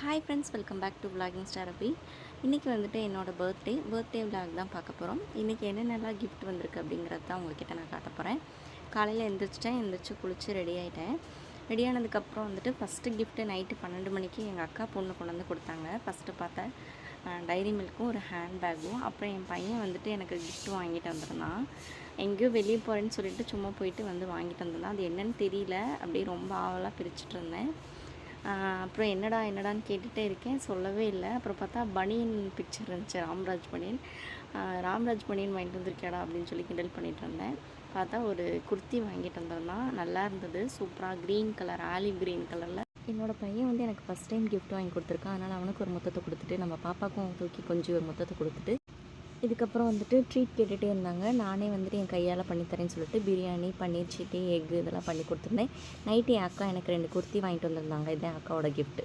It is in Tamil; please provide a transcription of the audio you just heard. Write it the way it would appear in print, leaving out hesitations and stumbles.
Hi friends, welcome back to vlogging star Abhi. இன்றைக்கி வந்துட்டு என்னோடய பர்த்டே விலாக் தான் பார்க்க போகிறோம். இன்றைக்கி என்னென்னலாம் கிஃப்ட் வந்திருக்கு அப்படிங்கிறது தான் உங்கள்கிட்ட நான் காட்ட போகிறேன். காலையில் எந்திரிச்சு குளித்து ரெடி ஆகிட்டேன். ரெடி ஆனதுக்கப்புறம் வந்துட்டு ஃபஸ்ட்டு கிஃப்ட்டு நைட்டு 12 மணிக்கு எங்கள் அக்கா பொண்ணு கொண்டு வந்து கொடுத்தாங்க. ஃபஸ்ட்டு பார்த்தேன் டைரி மில்க்கும் ஒரு ஹேண்ட் பேக்கும். அப்புறம் என் பையன் வந்துட்டு எனக்கு கிஃப்ட் வாங்கிட்டு வந்திருந்தான். எங்கேயோ வெளியே போகிறேன்னு சொல்லிட்டு சும்மா போயிட்டு வந்து வாங்கிட்டு வந்திருந்தான். அது என்னன்னு தெரியல, அப்படியே ரொம்ப ஆவலாக பிரிச்சுட்டு இருந்தேன். அப்புறம் என்னடான்னு கேட்டுகிட்டே இருக்கேன், சொல்லவே இல்லை. அப்புறம் பார்த்தா பனியன் பிக்சர் இருந்துச்சு, ராம்ராஜ் பனியன் வாங்கிட்டு வந்திருக்கேடா அப்படின்னு சொல்லி கிண்டல் பண்ணிகிட்டு இருந்தேன். பார்த்தா ஒரு குர்த்தி வாங்கிட்டு வந்திருந்தான். நல்லா இருந்தது, சூப்பராக க்ரீன் கலர், ஆலிவ் க்ரீன் கலரில். என்னோடய பையன் வந்து எனக்கு ஃபஸ்ட் டைம் கிஃப்ட் வாங்கி கொடுத்துருக்கான். அதனால் அவனுக்கு ஒரு மொத்தத்தை கொடுத்துட்டு, நம்ம பாப்பாவுக்கும் தூக்கி கொஞ்சம் ஒரு மொத்தத்தை கொடுத்துட்டு, இதுக்கப்புறம் வந்துட்டு ட்ரீட் கேட்டுகிட்டே இருந்தாங்க. நானே வந்துட்டு என் கையால் பண்ணித்தரேன்னு சொல்லிட்டு பிரியாணி, பன்னீர் சில்லி, எக்கு இதெல்லாம் பண்ணி கொடுத்துருந்தேன். நைட்டு என் அக்கா எனக்கு 2 குர்த்தி வாங்கிட்டு வந்திருந்தாங்க. இதுதான் அக்காவோட கிஃப்ட்டு.